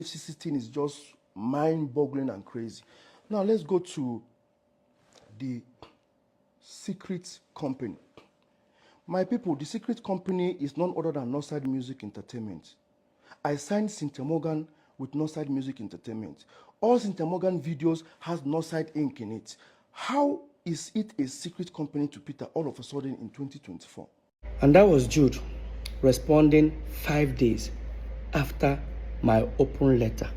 FCC thing is just mind-boggling and crazy. Now let's go to the secret company. My people, the secret company is none other than Northside Music Entertainment. I signed Cynthia Morgan with Northside Music Entertainment. All Cynthia Morgan videos has Northside Inc. in it. How is it a secret company to Peter all of a sudden in 2024? And that was Jude responding 5 days after my open letter,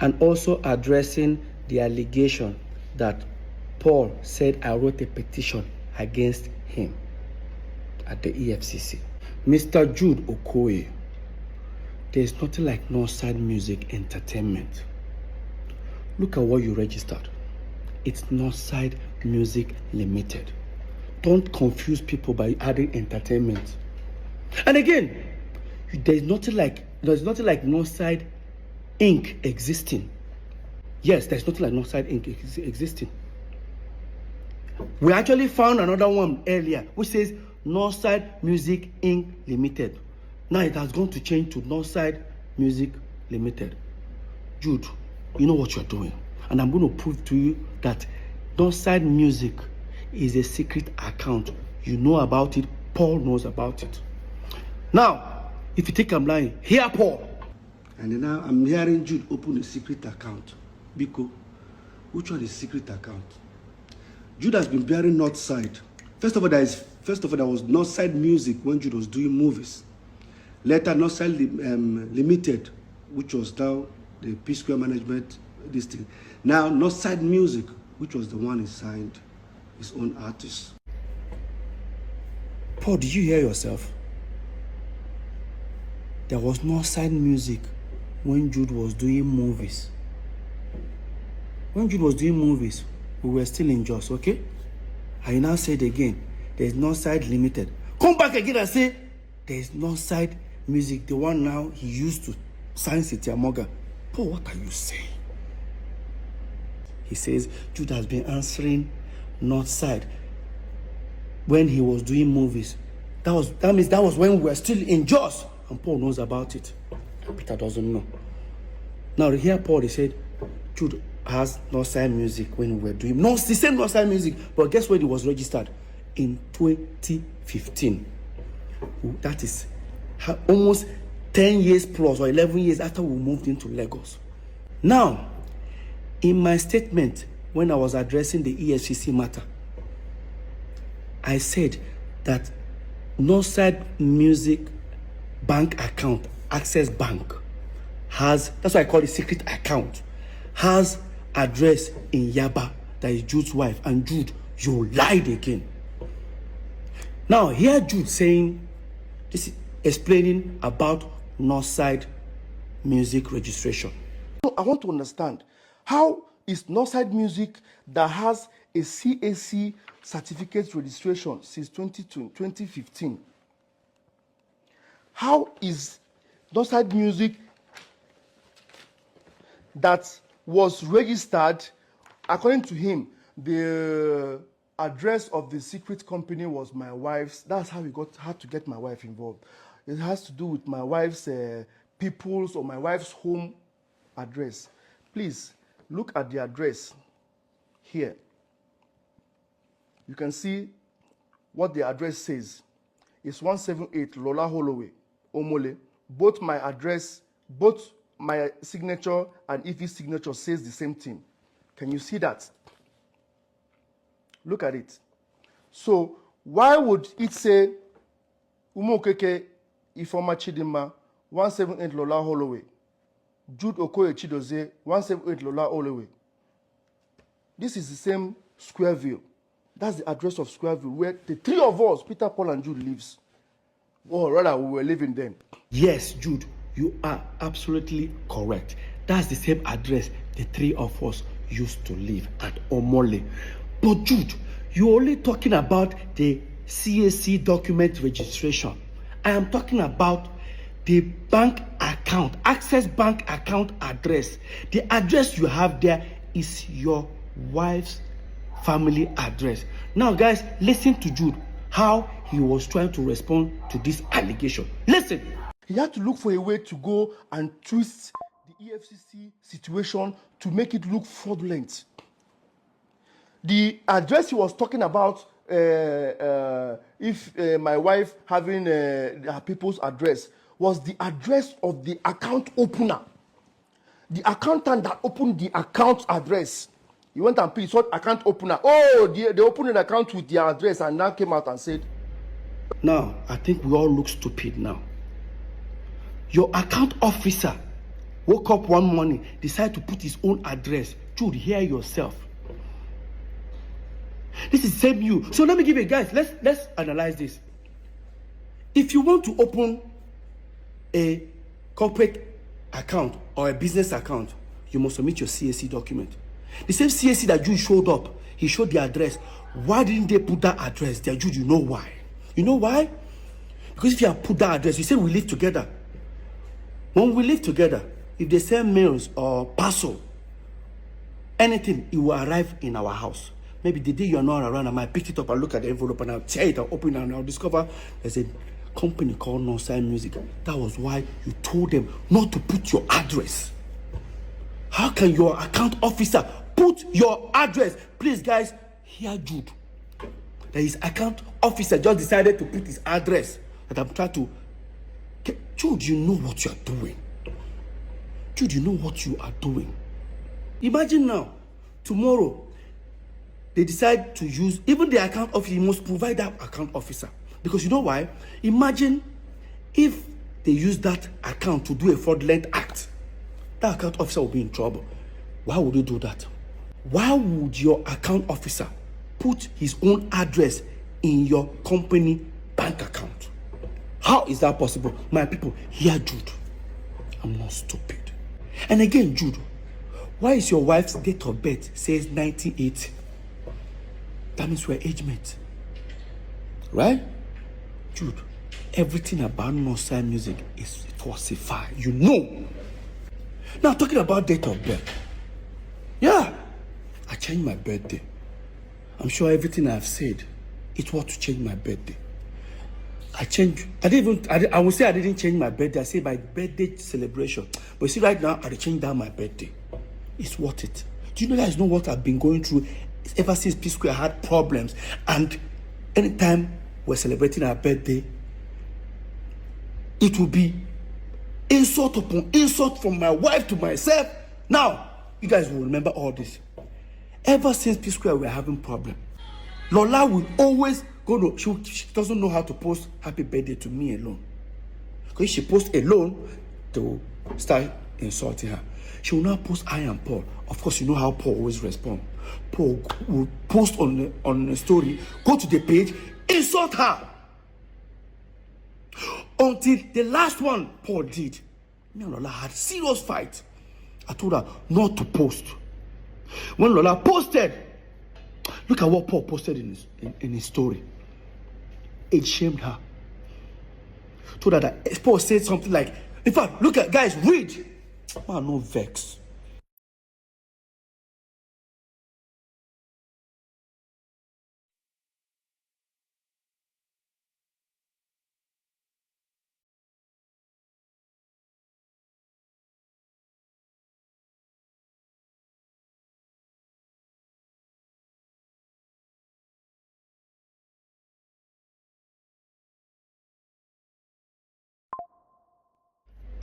and also addressing the allegation that Paul said I wrote a petition against him at the EFCC. Mr. Jude Okoye, there's nothing like Northside Music Entertainment. Look at what you registered. It's Northside Music Limited. Don't confuse people by adding entertainment. And again, there's nothing like Northside Inc. existing. Yes, there's nothing like Northside Inc. existing. We actually found another one earlier which says Northside Music Inc. Limited. Now it has gone to change to Northside Music Limited. Jude, you know what you're doing. And I'm going to prove to you that Northside Music is a secret account. You know about it. Paul knows about it. Now, if you think I'm lying, hear Paul. And now I'm hearing Jude open a secret account. Biko, which one is secret account? Jude has been bearing Northside. First of all, there was Northside Music when Jude was doing movies. Later, Northside Limited, which was now the P Square Management, this thing. Now, Northside Music, which was the one he signed his own artist. Paul, did you hear yourself? There was Northside Music when Jude was doing movies. When Jude was doing movies, we were still in Jos, okay? I now said again, there's Northside Limited. Come back again and say, there's Northside Music, the one now he used to sign Cynthia Morgan. Paul, what are you saying? He says Jude has been answering Northside when he was doing movies. That means that was when we were still in Jos, and Paul knows about it. Peter doesn't know. Now here Paul, he said Jude has Northside Music when we were doing the same Northside Music, but guess when it was registered? In 2015. That is almost 10 years plus or 11 years after we moved into Lagos. Now, in my statement when I was addressing the EFCC matter, I said that Northside Music bank account, Access Bank, has, that's why I call it secret account, has address in Yaba, that is Jude's wife. And Jude, you lied again. Now here Jude saying, this is explaining about Northside Music registration. I want to understand, how is Northside Music that has a CAC certificate registration since 2015? How is Northside Music that was registered, according to him, the address of the secret company was my wife's. That's how he had to get my wife involved. It has to do with my wife's people's or my wife's home address. Please look at the address here. You can see what the address says. It's 178 Lola Holloway, Omole. Both my address, both my signature and Ife's signature says the same thing. Can you see that? Look at it. So why would it say Umokeke Ifoma Chidima 178 Lola Holloway, Jude Okoye Chidozie 178 Lola Holloway? This is the same Squareville. That's the address of Squareville where the three of us, Peter, Paul, and Jude, lives. Or rather, we were living then. Yes, Jude, you are absolutely correct. That's the same address the three of us used to live at Omole. But Jude, you're only talking about the CAC document registration. I am talking about the bank account, Access Bank account address. The address you have there is your wife's family address. Now, guys, listen to Jude, how he was trying to respond to this allegation. Listen. He had to look for a way to go and twist the EFCC situation to make it look fraudulent. The address he was talking about, if my wife having her people's address, was the address of the account opener. The accountant that opened the account address. He went and saw account opener. Oh, they opened an account with their address and now came out and said, now, I think we all look stupid now. Your account officer woke up one morning, decided to put his own address. Jude, hear yourself. This is same you. So let me give you guys, let's analyze this. If you want to open a corporate account or a business account, you must submit your CAC document. The same CAC that Jude showed up, he showed the address. Why didn't they put that address there? Jude, you know why? You know why? Because if you have put that address, you said we live together. When we live together, if they send mails or parcel, anything, it will arrive in our house. Maybe the day you are not around, I might pick it up and look at the envelope and I'll tear it, I'll open it and I'll discover there's a company called Northside Music. That was why you told them not to put your address. How can your account officer put your address? Please, guys, hear Jude. That his account officer just decided to put his address. That I'm trying to. Jude, you know what you are doing. Jude, you know what you are doing. Imagine now, tomorrow, they decide to use, even the account officer, you must provide that account officer. Because you know why? Imagine if they use that account to do a fraudulent act. That account officer will be in trouble. Why would you do that? Why would your account officer put his own address in your company bank account? How is that possible? My people, hear Jude. I'm not stupid. And again, Jude, why is your wife's date of birth says 1980? That means we're age mates. Right? Jude, everything about Northside Music is falsified. You know. Now, talking about date of birth. Yeah, I changed my birthday. I'm sure everything I've said, it was to change my birthday. I would say I didn't change my birthday. I say my birthday celebration. But you see, right now, I changed down my birthday. It's worth it. Do you guys know what I've been going through ever since P Square had problems? And anytime we're celebrating our birthday, it will be insult upon insult from my wife to myself. Now, you guys will remember all this. Ever since P Square, we're having problems. Lola will always go to, she doesn't know how to post happy birthday to me alone. Because if she posts alone, they will start insulting her. She will not post I and Paul. Of course, you know how Paul always responds. Paul will post on a story, go to the page, insult her. Until the last one Paul did. Me and Lola had serious fight. I told her not to post. When Lola posted, look at what Paul posted in his story. It shamed her. Told her that Paul said something like, in fact, look at, guys, read. Man, no vex.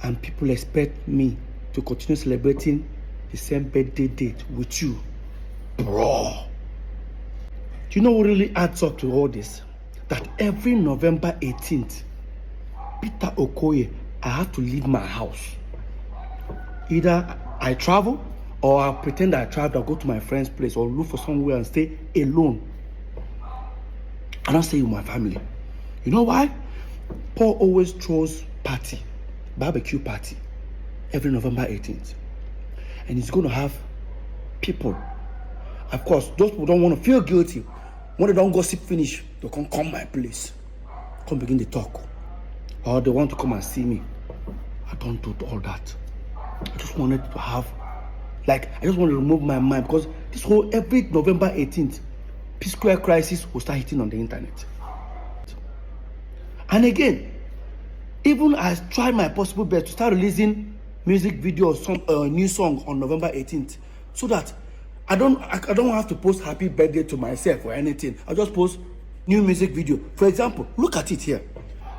And people expect me to continue celebrating the same birthday date with you. Bro. Do you know what really adds up to all this? That every November 18th, Peter Okoye, I have to leave my house. Either I travel or I pretend I travel, I'll go to my friend's place or look for somewhere and stay alone. I don't stay with my family. You know why? Paul always throws party. Barbecue party every November 18th, and he's going to have people. Of course, those people don't want to feel guilty. When they don't gossip finish, they can come my place, come begin to talk, or they want to come and see me. I don't do all that. I just wanted to have, I just want to remove my mind, because this whole every November 18th, P Square crisis will start hitting on the internet. And again, even I tried my possible best to start releasing music video or some new song on November 18th, so that I don't have to post happy birthday to myself or anything. I just post new music video. For example, look at it here.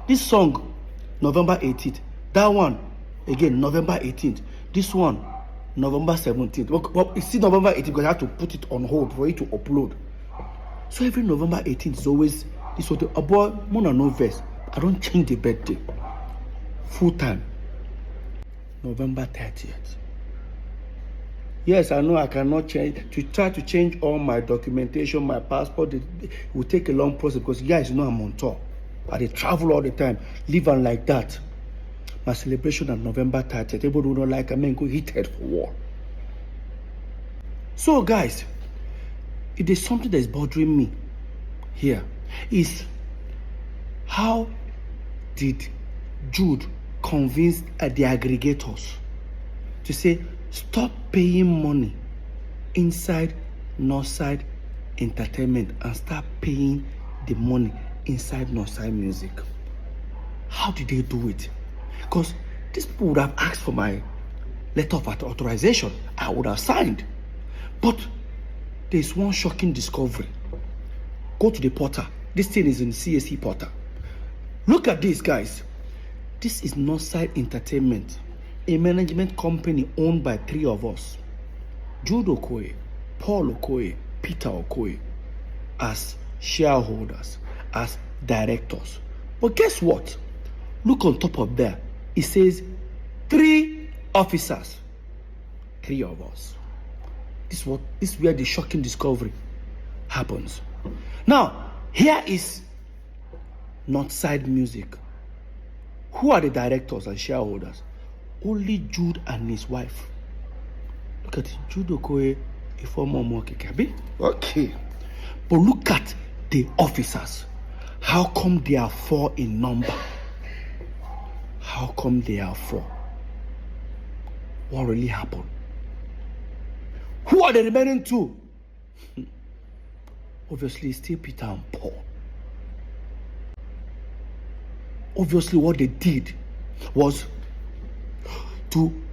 This song, November 18th. That one, again, November 18th. This one, November 17th. Well, it's still November 18th because I have to put it on hold for it to upload. So every November 18th is always this sort of about more than no verse. I don't change the birthday. Full time. November 30th. Yes, I know I cannot change. To try to change all my documentation, my passport, it will take a long process because you guys know I'm on tour. I travel all the time, live on like that. My celebration on November 30th. Everybody who don't like I mean go heated for war. So guys, if there's something that is bothering me here, is how did Jude convince the aggregators to say stop paying money inside Northside Entertainment and start paying the money inside Northside Music? How did they do it? Because these people would have asked for my letter of authorization. I would have signed. But there's one shocking discovery. Go to the portal. This thing is in CAC portal. Look at this, guys. This is Northside Entertainment, a management company owned by 3 of us. Jude Okoye, Paul Okoye, Peter Okoye, as shareholders, as directors. But guess what? Look on top of there. It says 3 officers. 3 of us. This is where the shocking discovery happens. Now, here is Northside Music. Who are the directors and shareholders? Only Jude and his wife. Look at it. Jude Okoye, a former Mokekabi. Okay. But look at the officers. How come they are 4 in number? How come they are 4? What really happened? Who are the remaining 2? Obviously, still Peter and Paul. Obviously, what they did was to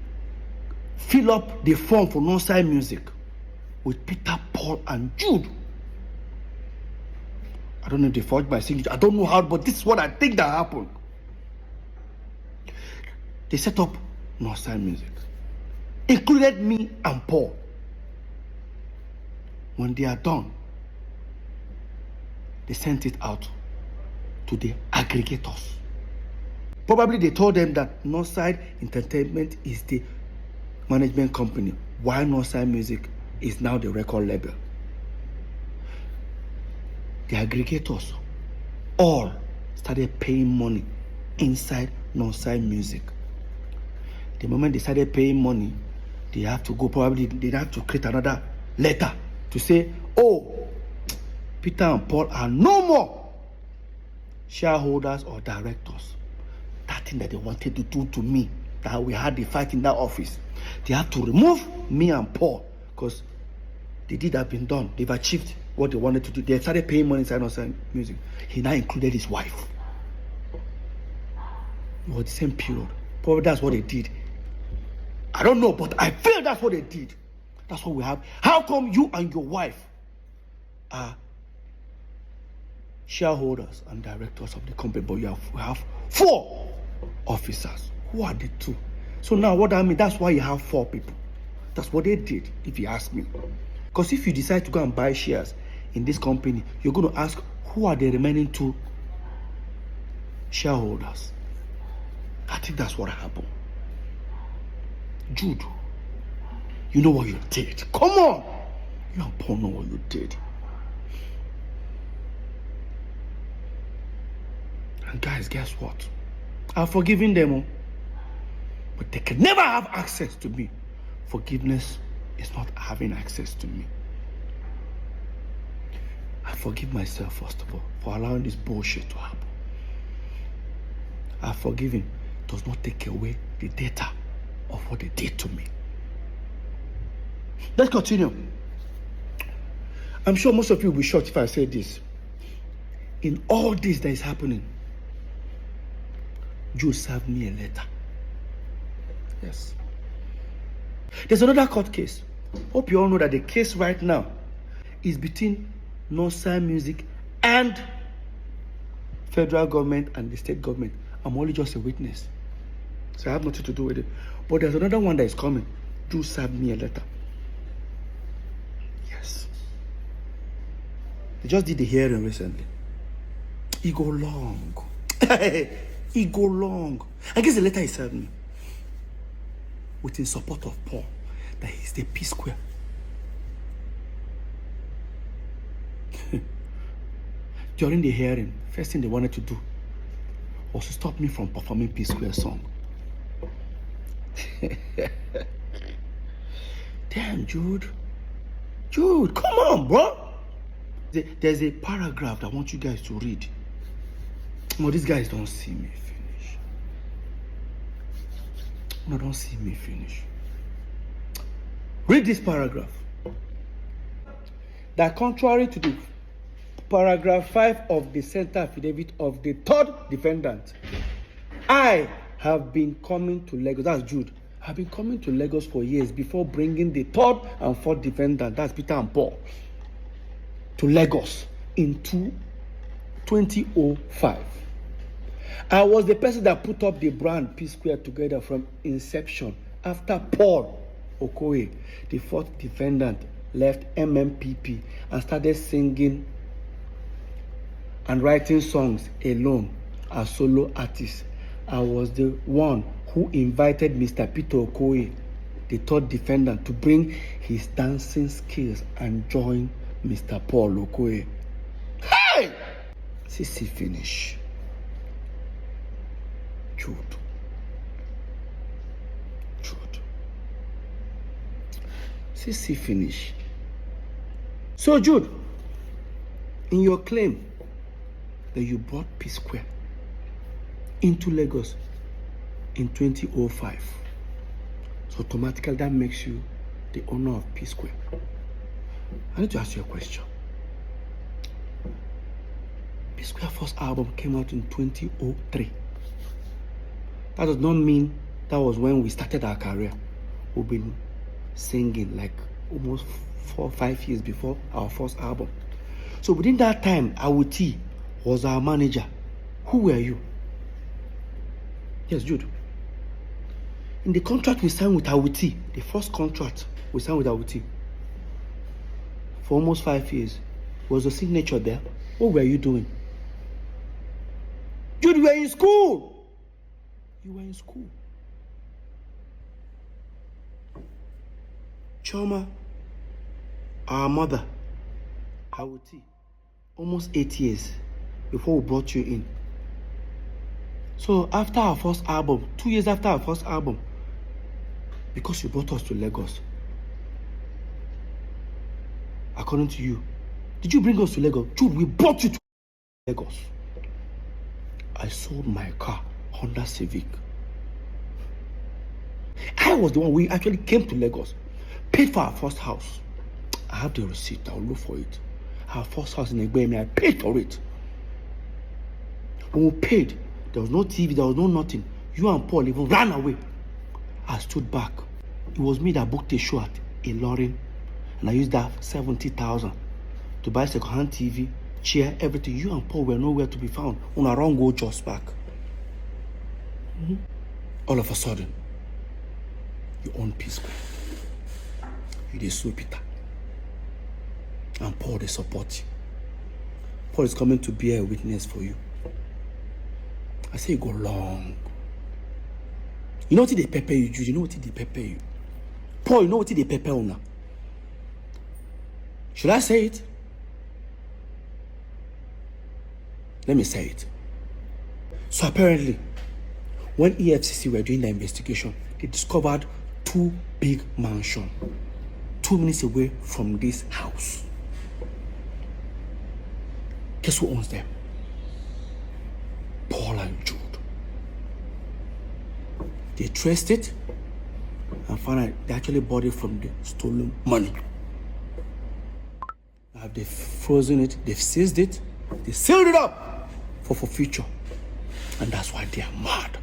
fill up the form for Northside Music with Peter, Paul, and Jude. I don't know if they forged my signature. I don't know how, but this is what I think that happened. They set up Northside Music, included me and Paul. When they are done, they sent it out to the aggregators. Probably they told them that Northside Entertainment is the management company, while Northside Music is now the record label. The aggregators all started paying money inside Northside Music. The moment they started paying money, they have to go, probably they have to create another letter to say, oh, Peter and Paul are no more shareholders or directors. That thing that they wanted to do to me, that we had the fight in that office, they have to remove me and Paul because the deed have been done. They've achieved what they wanted to do. They started paying money inside Northside Music. He now included his wife. It was the same period. Probably that's what they did. I don't know, but I feel that's what they did. That's what we have. How come you and your wife are shareholders and directors of the company, but we have 4 officers? Who are the 2? So now what I mean, that's why you have 4 people. That's what they did, if you ask me. Because if you decide to go and buy shares in this company, you're going to ask, who are the remaining 2 shareholders? I think that's what happened. Jude, you know what you did. Come on. You and Paul know what you did. And guys, guess what? I've forgiven them, but they can never have access to me. Forgiveness is not having access to me. I forgive myself, first of all, for allowing this bullshit to happen. I forgive him. Does not take away the data of what they did to me. Let's continue. I'm sure most of you will be shocked if I say this. In all this that is happening, Jude served me a letter. Yes. There's another court case. Hope you all know that the case right now is between Northside Music and federal government and the state government. I'm only just a witness, so I have nothing to do with it. But there's another one that is coming. Do send me a letter. Yes. They just did the hearing recently. It go long. It go long. I guess the letter he sent me with in support of Paul, that he's the P Square. During the hearing, first thing they wanted to do was to stop me from performing P Square song. Damn, Jude. Jude, come on, bro. There's a paragraph that I want you guys to read. No, these guys don't see me finish. No, don't see me finish. Read this paragraph. That contrary to the paragraph 5 of the center affidavit of the third defendant, I have been coming to Lagos. That's Jude. I've been coming to Lagos for years before bringing the third and fourth defendant, that's Peter and Paul, to Lagos in 2005. I was the person that put up the brand P Square together from inception after Paul Okoye, the fourth defendant, left MMPP and started singing and writing songs alone as solo artist. I was the one who invited Mr. Peter Okoye, the third defendant, to bring his dancing skills and join Mr. Paul Okoye. Hey! CC finish. Jude. CC finish. So Jude, in your claim that you brought P Square into Lagos in 2005, so automatically that makes you the owner of P Square. I need to ask you a question. P Square first album came out in 2003. That does not mean that was when we started our career. We've been singing like almost 4 or 5 years before our first album. So within that time, Awuti was our manager. Who were you? Yes, Jude. In the contract we signed with Awuti, the first contract we signed with Awuti, for almost 5 years, was the signature there. What were you doing? Jude, you were in school. You were in school. Choma, our mother, Awuti, almost 8 years before we brought you in. So after our first album, 2 years after our first album, because you brought us to Lagos, according to you, did you bring us to Lagos? Jude, we brought you to Lagos. I sold my car, Honda Civic. I was the one, we actually came to Lagos, paid for our first house. I have the receipt, I'll look for it. Our first house in Egbemi, I paid for it. When we paid, there was no TV, there was no nothing. You and Paul even ran away. I stood back. It was me that booked a show at Ilorin, and I used that 70,000 to buy second-hand TV, chair, everything. You and Paul were nowhere to be found. On our own, go just back. All of a sudden, you own P Square. You dey sue Peter. And Paul, they support you. Paul is coming to be a witness for you. I say go long. You know what they pepper you, Jude? You know what they pepper you? Paul, you know what they pepper you now? Should I say it? Let me say it. So apparently, when EFCC were doing the investigation, they discovered 2 big mansions 2 minutes away from this house. Guess who owns them? Paul and Jude. They traced it and found out they actually bought it from the stolen money. Now they've frozen it, they've seized it, they sealed it up for future. And that's why they are mad.